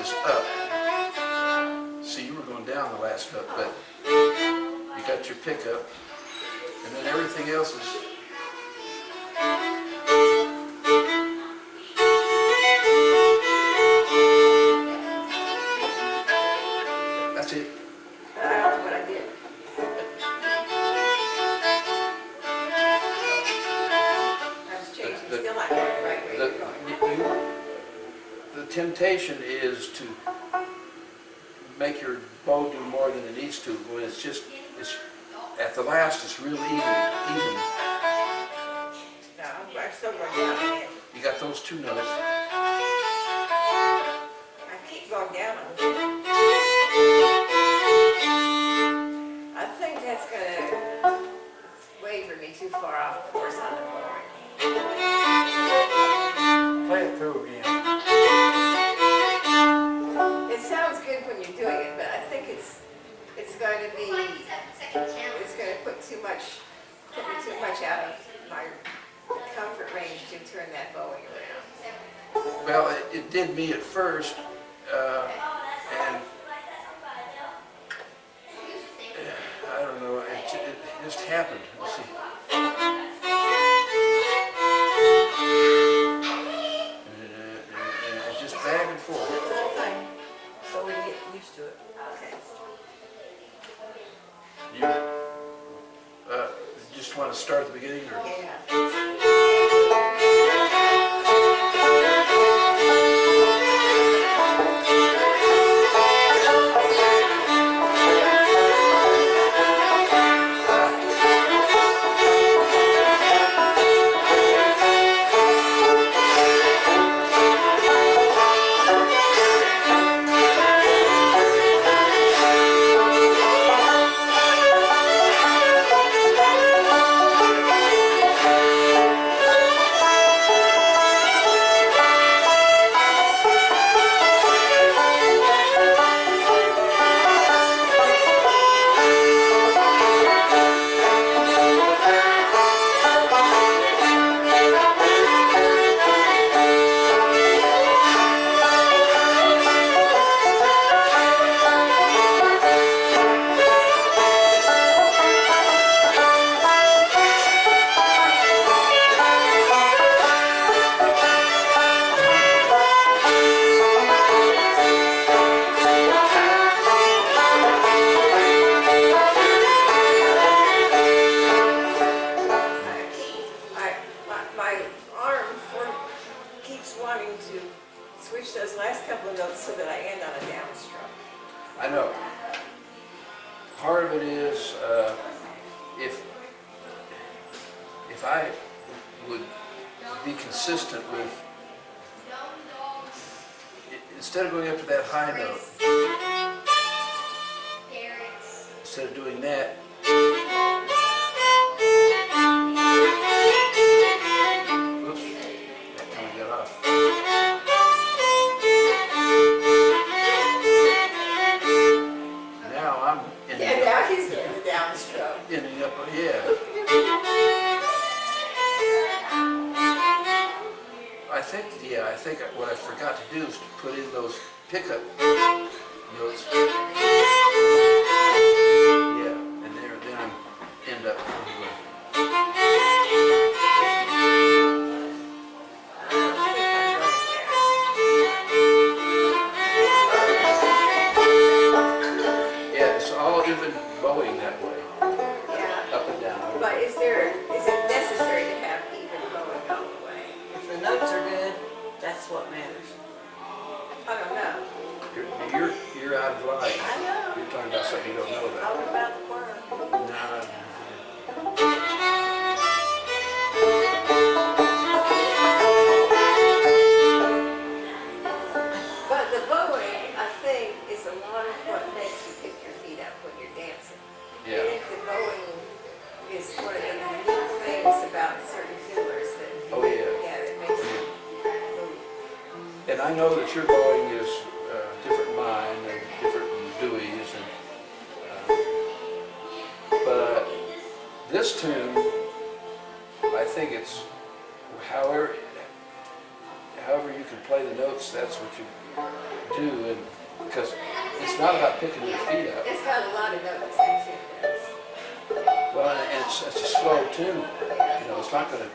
is up. See, you were going down the last note, but you got your pickup, and then everything else is. That's it. I don't know what I did. I was changing, still not going the right way you're going. The temptation is to make your bow do more than it needs to when it's just, at the last it's real even. No, I'm still going down again. You got those two notes. I keep going down on it. I think that's going to waver me too far off course on the board. Play it through again. It sounds good when you're doing it, but I think it's going to be, it's going to put me too much out of my comfort range to turn that bowing around. Well, it did me at first, and I don't know, it just happened. Let's see. It's just back and forth. The whole thing, so we get used to it. Okay. You just want to start at the beginning, or? Yeah. Switch those last couple of notes so that I end on a downstroke. I know. Part of it is if I would be consistent with, instead of going up to that high note, instead of doing that, oops, that kind of got off. Now he's doing the downstroke. Ending up, yeah. I think what I forgot to do is to put in those pickup notes. Yeah, and then I end up anyway. Even bowing that way, yeah. Up and down. But is it necessary to have even bowing all the way? If the notes are good, that's what matters. I don't know. You're out of line. I know. You're talking about something you don't know about. All about the word. No. But the bowing, I think, is a lot of what makes you pick your feet up when you're dancing. Yeah. I think the bowing is one of the unique things about certain fiddlers that it makes you move. And I know that your bowing is different in mine and different in Dewey's, but this tune, I think it's however you can play the notes. That's what you do, and because it's not about picking your feet up. It's got a lot of notes in it. Well, and it's a slow tune. You know, it's not going to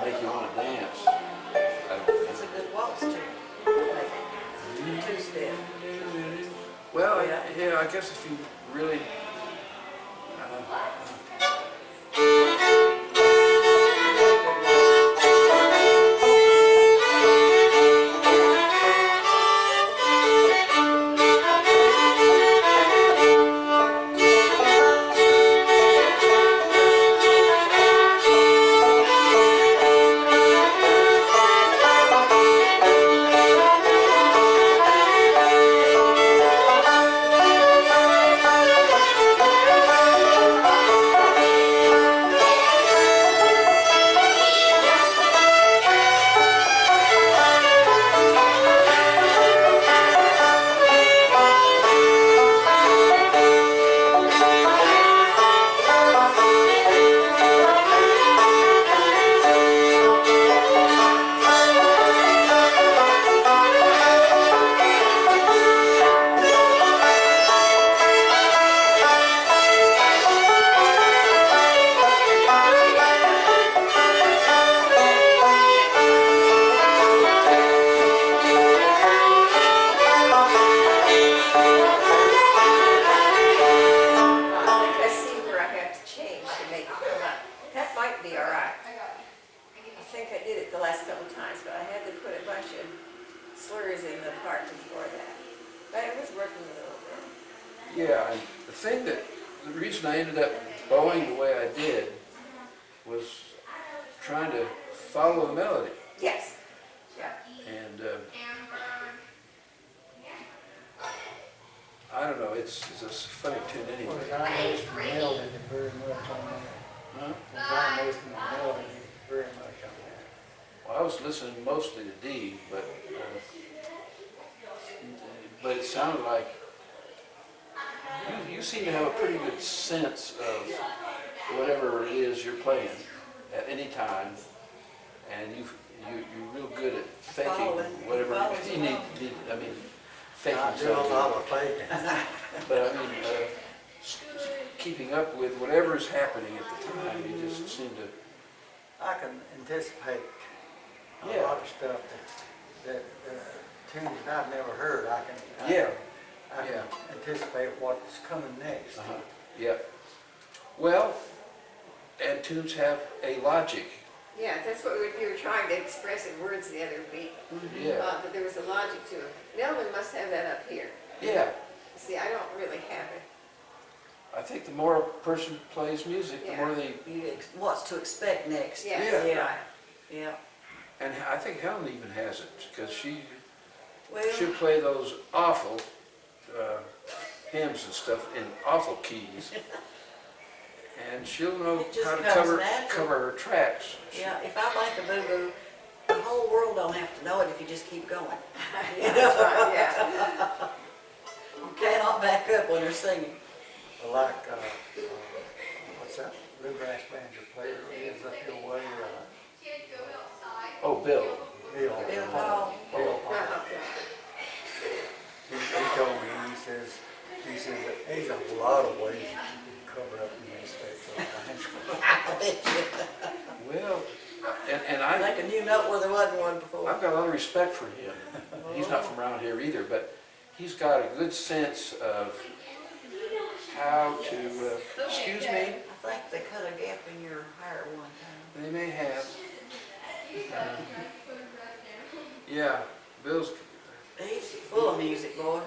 make you want to dance. I don't think. It's a good waltz too. Like two-step. Well, Yeah. yeah, I guess if you really. slurs in the part before that. But it was working a little bit. Yeah, and the reason I ended up bowing the way I did was trying to follow the melody. Yes. Yeah. And I don't know, it's a funny tune anyway. Was I missing the melody very much on that? Huh? Was I missing the melody very much on that? Well, I was listening mostly to D, but it sounded like you seem to have a pretty good sense of whatever it is you're playing at any time, and you're real good at faking whatever you need. I mean, faking I do a something. lot of faking. But I mean, keeping up with whatever is happening at the time, you just seem to. I can anticipate a Yeah. lot of stuff that tunes that I've never heard. I can Yeah. anticipate what's coming next. Yeah. Well, and tunes have a logic. Yeah, that's what we were trying to express in words the other week. Yeah. That there was a logic to it. Nelman must have that up here. Yeah. See, I don't really have it. I think the more a person plays music, the Yeah. more they. What's to expect next. Yeah. Yeah. Right. Yeah. And I think Helen even has it, because she'll Well, play those awful hymns and stuff in awful keys. And she'll know It just how to comes natural. cover her tracks. yeah, if I like a boo-boo, the whole world don't have to know it if you just keep going. Yeah, that's right, yeah. You cannot back up when they're singing. Like, what's that bluegrass banjo player is up your way? Oh, Bill. Bill. Bill Paul. Bill Paul. Uh-huh. He told me, he says that there's a lot of ways you can cover up your mistakes. I bet you. Well, and Make a new note where there wasn't one before. I've got a lot of respect for him. He's not from around here either, but he's got a good sense of how to, excuse me, I think they cut a gap in your hair one time. they may have. Yeah, Bill's, He's full of music, boy.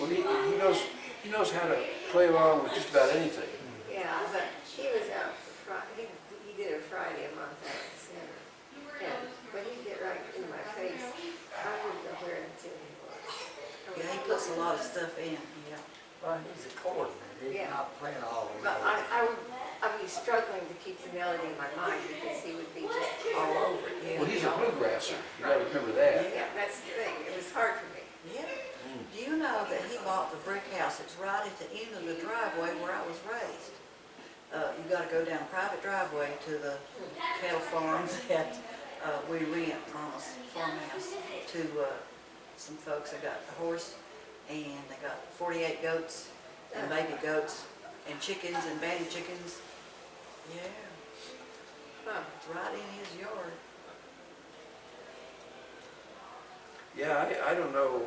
well, he knows how to play along with just about anything. Yeah, but he was out for Friday. He did a Friday a month out at the center. And when he'd get right in my face, I wouldn't know where the tune was. Yeah, he puts a lot of stuff in, yeah. Well, he's a coordinator. He's Yeah. not playing all of But it. I'd be struggling to keep the melody in my mind because he would be just All over it, yeah. Well, he's a bluegrasser, you gotta remember that. Yeah, that's the thing. It was hard for me. Yeah. Do you know that he bought the brick house? It's right at the end of the driveway where I was raised. You gotta go down a private driveway to the cattle farms that we rent on a farmhouse to some folks that got a horse, and they got 48 goats, and baby goats, and chickens, and banty chickens. Yeah, Huh. right in his yard. Yeah, I don't know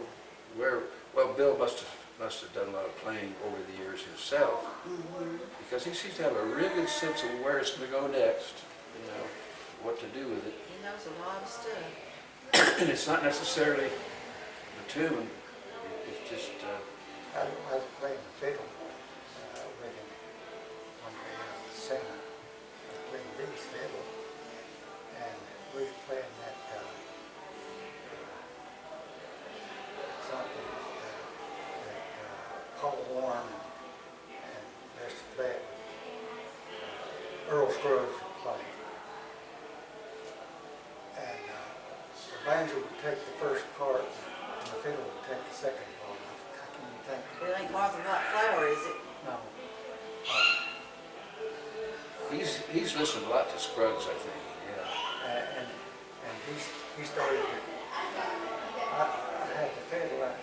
where, well, Bill must have done a lot of playing over the years himself, because he seems to have a real good sense of where it's going to go next, you know, what to do with it. He knows a lot of stuff. And it's not necessarily the tune, it's just, I was playing the fiddle with him one day in the center. I was playing Lee's fiddle, and we were playing that something that Paul Warren and Mr. Flat, Earl Scruggs would play. And the banjo would take the first part, and the fiddle would take the second part. I can't think. It ain't Martha White Flower, is it? No. he's listened a lot to Scruggs, I think, yeah. And he started to, I had the fiddle and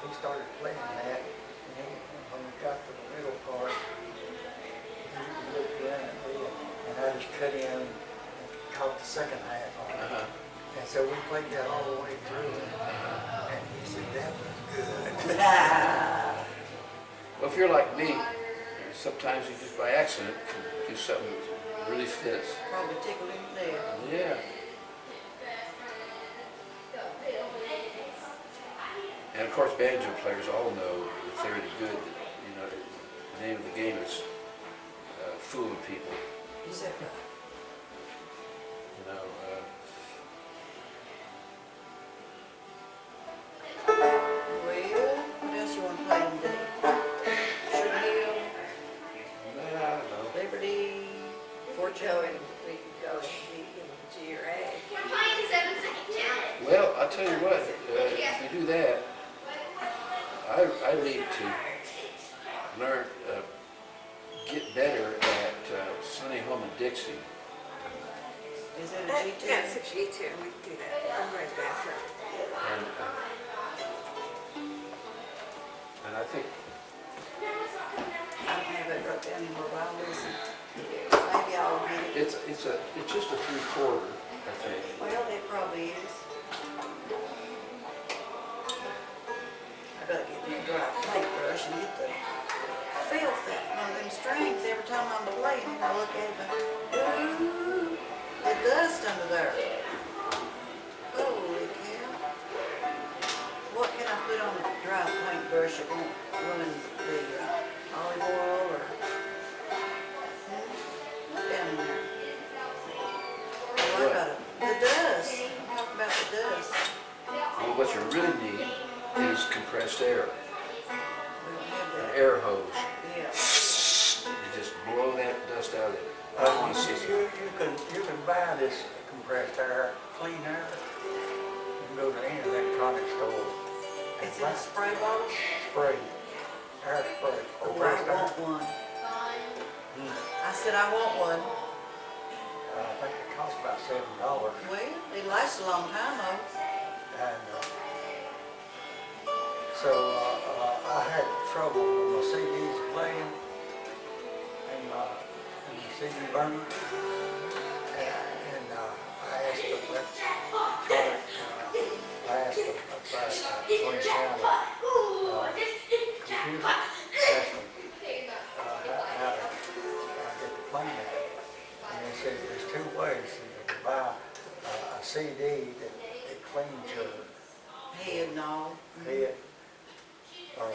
he started playing that, and when we got to the middle part, he looked in at me and I just cut in and caught the second half on it. And so we played that all the way through, and he said that was good. Well, if you're like me, sometimes you just by accident can do something that really fits. Probably tickled him to death. Yeah. And of course, banjo players all know if they're any good that, you know, the name of the game is fooling people. You said right. You know, Well, what else you want to play today? Sugar Hill, I don't know. Liberty, We Fortune. could go in G or A. We're playing 7-second challenge. Well, I'll tell you what, if you do that, I need to learn, get better at Sunny Home and Dixie. Is it a G2? That's a G2, we can do that. I'm going to the bathroom. And I think, I don't have it wrote down anymore, but I'll listen. Maybe I'll get it. it's just a 3/4, I think. Well, it probably is. I gotta get me a dry paintbrush and get the filth out from them strings every time I'm playing. I look at it and, ooh, the dust under there. Holy cow. What can I put on a dry paintbrush? I won't ruin the olive oil or, look down in there. Oh, I got the dust. Talk about the dust. Well, what you really need is compressed air, We don't have an that. air hose. Yeah. You just blow that dust out of it. I want to see some. You can buy this compressed air, clean air. You can go to any electronic store. and It's in buy a spray bottle? Spray, air spray. Oh, I compressed air. want one. I said I want one. I think it costs about $7. Well, it lasts a long time though. And so I had trouble with my CDs playing and the CD burning. And I asked them, I asked them about Twin County computer session, how to get the plane out. And they said there's two ways. You can buy a CD that cleans your Head and all. head or the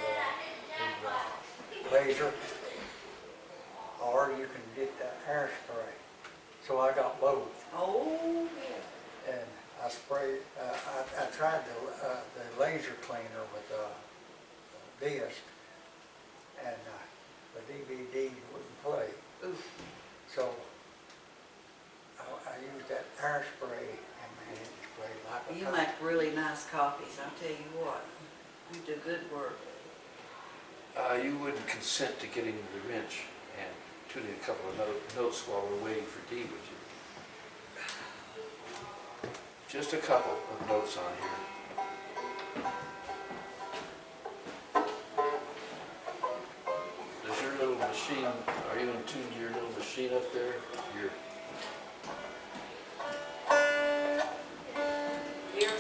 laser, or you can get the air spray. So I got both, Oh, yeah. and I sprayed. I tried the laser cleaner with a disc, and the DVD wouldn't play. Ooh. So I used that air spray, and man, it sprayed like a You top. make really nice copies, I'll tell you what. You do good work. You wouldn't consent to getting the wrench and tuning a couple of notes while we're waiting for Dee, would you? Just a couple of notes on here. machine, are you in tune to your little machine up there? Your, Here.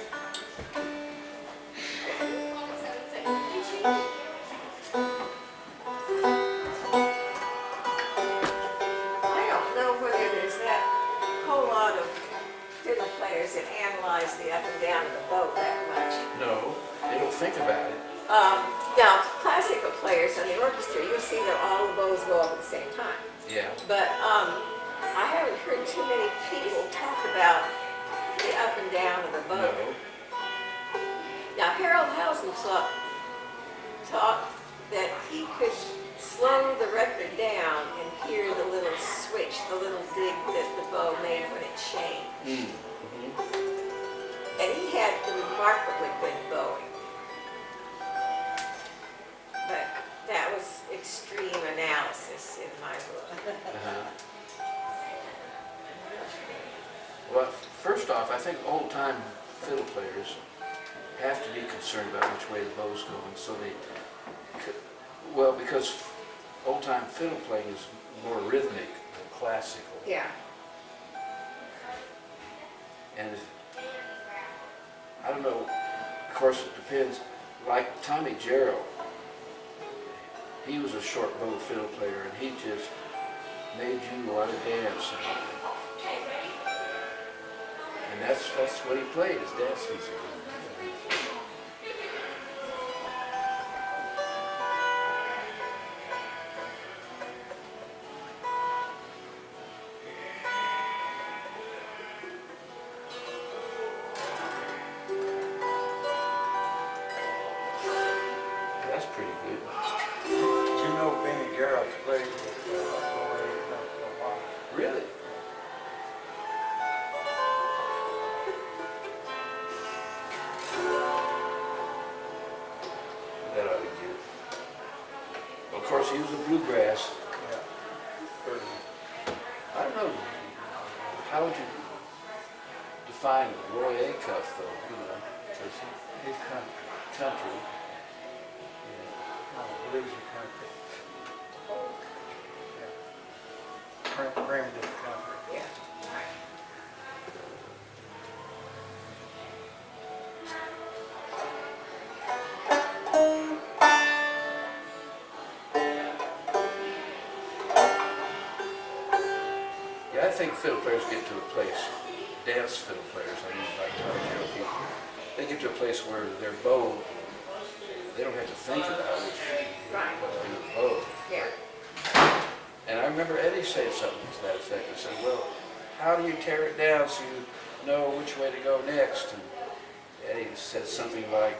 I don't know whether there's that whole lot of fiddle players that analyze the up and down of the bow that much. no, they don't think about it. Now, classical players in the orchestra, you'll see that all the bows go up at the same time. Yeah. But I haven't heard too many people talk about the up and down of the bow. No. Now, Harold Hausenthalp talked that he could slow the record down and hear the little switch, the little dig that the bow made when it changed. And he had remarkably good bowing. But that was extreme analysis in my book. Well, first off, I think old-time fiddle players have to be concerned about which way the bow's going, so they, well, because old-time fiddle playing is more rhythmic than classical. Yeah. And I don't know, of course it depends, like Tommy Jarrell, he was a short bow fiddle player and he just made you want to dance. And that's what he played, his dance music. That's pretty good. Do you know Benny Galax played with Really? That ought to get it. Well, of course, he was a bluegrass. I don't know, how would you define Roy Acuff, though, you know, because He's country. bluesy country. Primitive country. Yeah. Yeah, I think fiddle players get to a place, dance fiddle players, I mean, like Tommy Jarrell people, they get to a place where their bow, they don't have to think about it, Right. what to do with the bow. Yeah. And I remember Eddie saying something to that effect. He said, well, how do you tear it down so you know which way to go next? And Eddie said something like,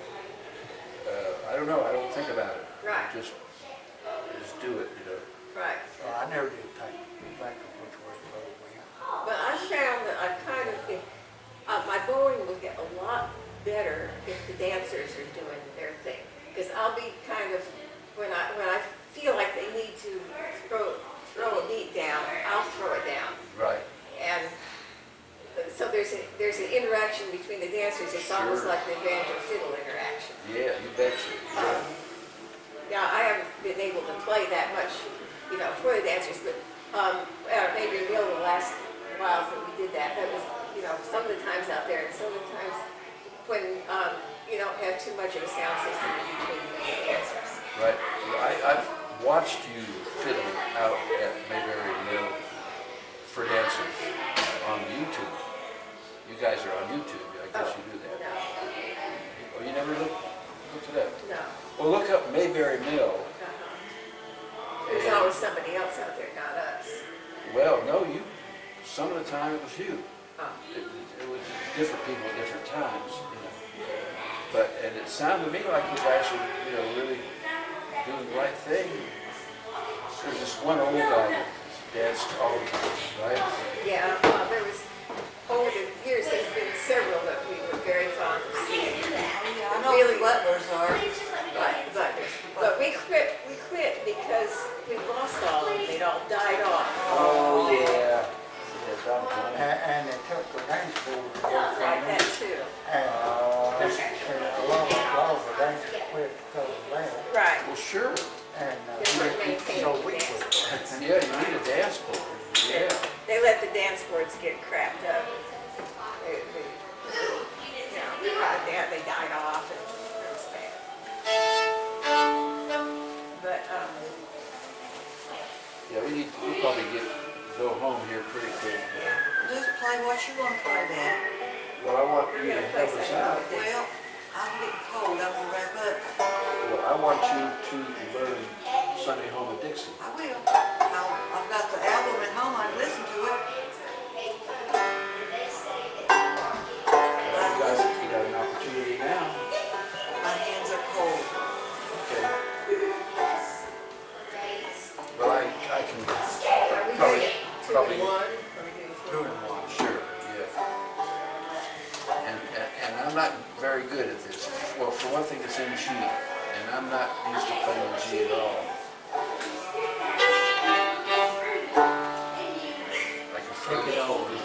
I don't know, I don't think about it. Right. Just do it, you know. Right. Well, I never did think of which way the bow went. But I found that I kind of, my bowing will get a lot better if the dancers are doing their thing. Because I'll be kind of, when I feel like they need to throw a beat down, I'll throw it down. Right. And so there's an interaction between the dancers. It's almost Sure. like the banjo fiddle interaction. Yeah, you betcha. Yeah. Now, I haven't been able to play that much, you know, for the dancers, but maybe the last while that we did that, that was, you know, some of the times out there, and some of the times when you don't have too much of a sound system in between the dancers. Right. Well, I've watched you fiddle out at Mayberry Mill for dancers on YouTube. You guys are on YouTube. I guess you do that. No, Oh, you never looked it up? no. Well, look up Mayberry Mill. There's And- always somebody else out there, not us. Well, no, some of the time it was you. Oh. It was different people at different times, you know. But, and it sounded to me like you guys were, you know, really doing the right thing. There's this one old guy that danced all the time, right? Yeah, there was, over the years, there's been several that we were very fond of seeing. Yeah, I know the butlers are. But we quit because we lost all of them. They'd all died off. Oh, yeah. Yeah, Don Johnny. And they took the dance board and Like that everything. too. And a lot of the dancers quit because of that. Right. Well, sure. And They weren't maintaining so the we dance quit. floor. Yeah, you need a dance board, yeah. They let the dance boards get crapped up. They died off and it was bad. But, Yeah, we'll probably go home here pretty quick. Just play what you want to play, Dad. Well, I want you to help us out. Well, I'm getting cold, I'm gonna wrap up. Well, I want you to learn Sunday Home of Dixie. I will. I've got the album at home, I can listen to it. You got an opportunity now. My hands are cold. Okay. Well, I can are we doing it two probably in one? Are we doing two in one? sure, yeah. And I'm not very good at this. Well, for one thing, it's in G, and I'm not used to playing G at all. I can take it over.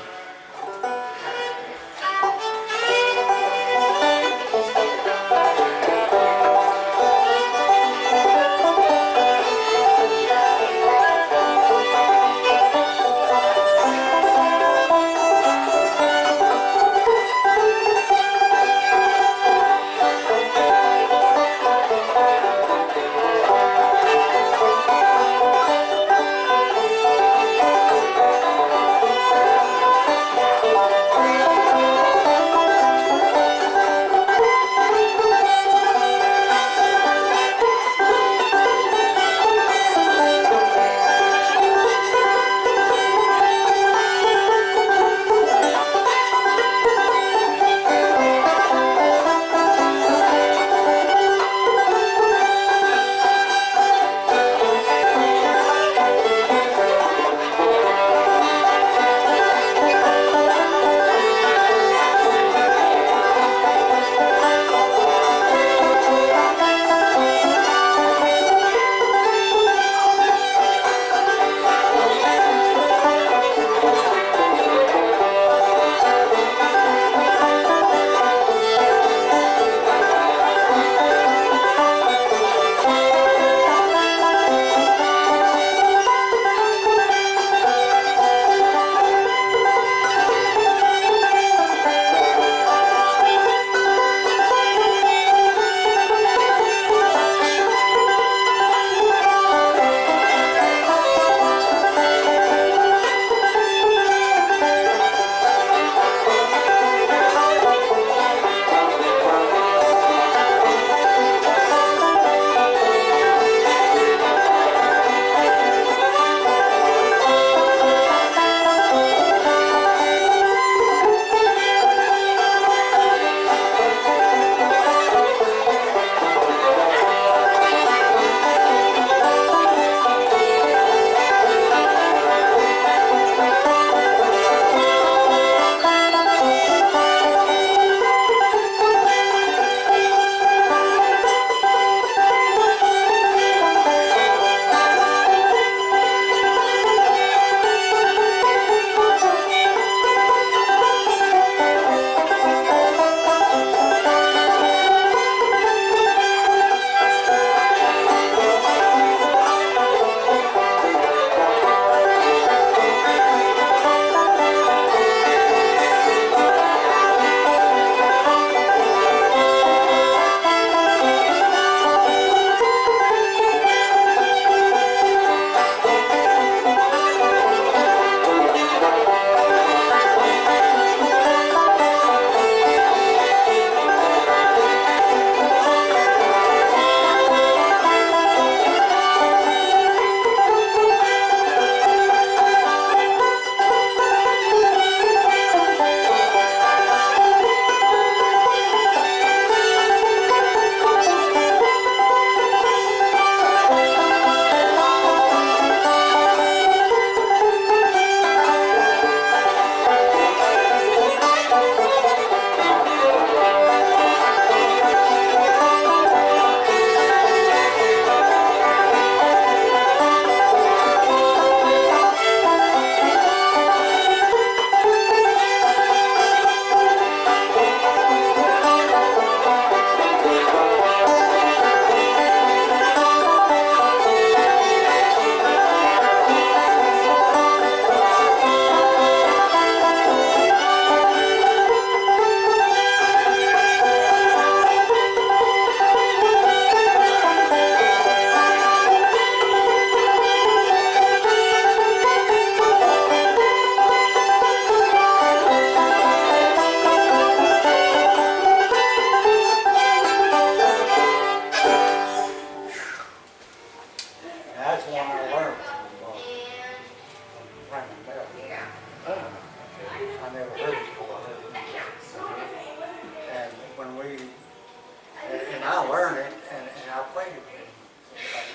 and I learned it, and I played it with him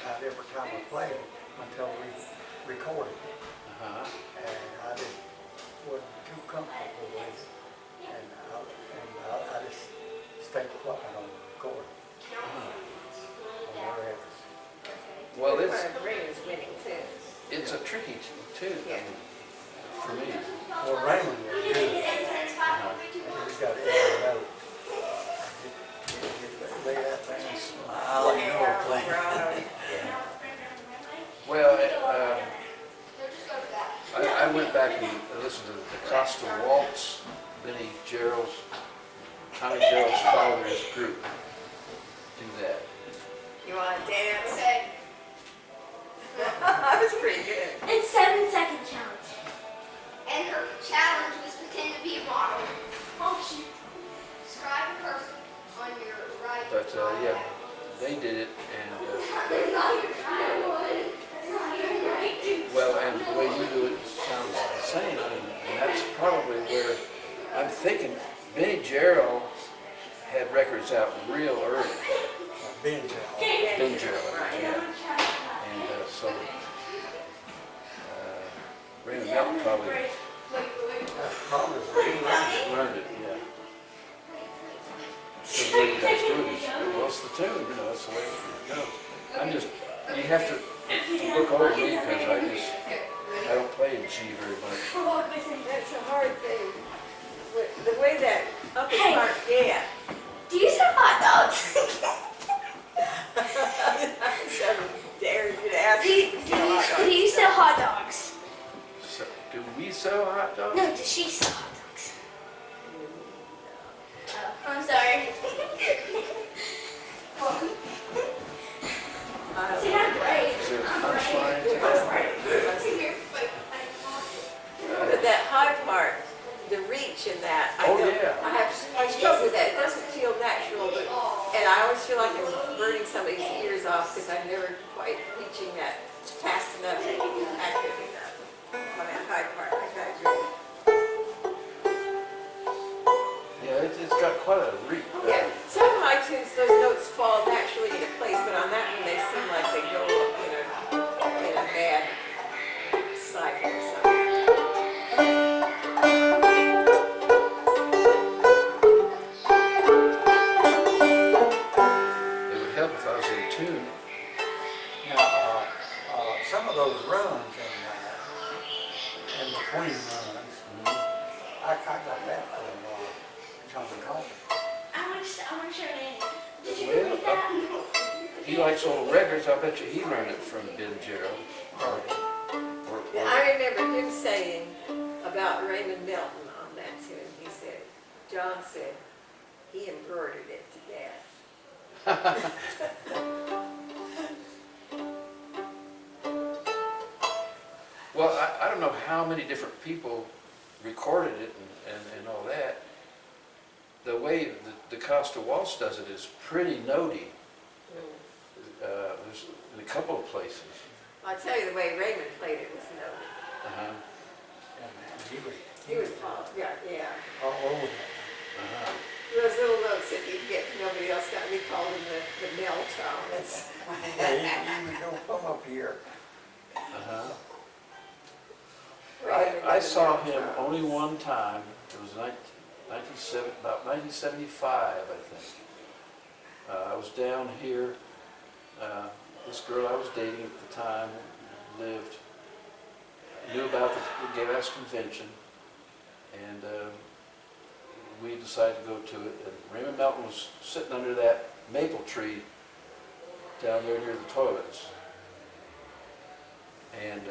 about every time I played it until we recorded it. And I just wasn't too comfortable with it, and I just stayed quiet on the recording. On the records. Well, Raymond's winning too. it's a tricky tune, I mean, for me. Well, Raymond was good. He's got every note. Lay that thing and smile and know we're playing. Right. Well, I went back and listened to the Costa Waltz, Benny Gerald's, Tommy Gerald's father's group do that. You want to dance? Okay. That was pretty good. It's 7-second challenge. And her challenge was pretend to be a model. Oh shoot. Describe a person on your right. But yeah, they did it, and That's not right. well, and the way you do it sounds the same. I mean, and that's probably where I'm thinking Benny Gerald had records out real early. Ben Gerald. Ben Gerald, yeah. And so Raymond Melton probably That's probably where he learned it. learned it, yeah. So the way you guys do it is, what's the tune? You know, that's the way it goes. I'm just, you have to look over me because I don't play in G very much. That's a hard thing. The way that upper Hey. part, yeah. Do you sell hot dogs? So dare you to ask do you sell hot dogs? So, do we sell hot dogs? No, does she sell hot dogs? Oh, I'm sorry. See, I'm great. Is there a punchline to that? But that high part, the reach in that, Oh, yeah. I struggle with that. It doesn't feel natural, but, and I always feel like I'm burning somebody's ears off because I'm never quite reaching that fast enough, accurate enough on that high part. I agree. Yeah, it's got quite a reach. Yeah, some of my tunes, those notes fall naturally into place, but on that one they seem like they go in a bad cycle or something. It would help if I was in tune. Now, some of those runs and the Queen runs, I got that from John Colton. I want to show Nanny. Did you Well, read that? He likes old records. I bet you he learned it from Ben Gerald. And I remember him saying about Raymond Melton on that tune, he said, John said, he embroidered it to death. Well, I don't know how many different people recorded it and all that. The way the Costa Waltz does it is pretty notey. There's in a couple of places. I'll tell you the way Raymond played it was noted. Uh-huh. He was, yeah. All over. Uh-huh. Those little notes that you get from nobody else got, we called them the Mel tone. That's, Yeah, you don't come up here. Uh-huh. Raymond I never saw Mel him tones. only one time. It was about 1975, I think. I was down here. This girl I was dating at the time knew about the Galax convention, and we decided to go to it. And Raymond Melton was sitting under that maple tree down there near the toilets. And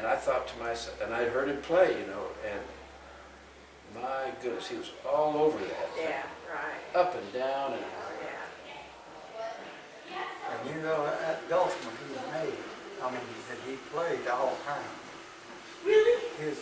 I thought to myself, and I'd heard him play, you know, and my goodness, he was all over that. Yeah, right. Up and down, and Yeah. And you know, that Dulcimer he made, I mean, that he played all the time. Really? His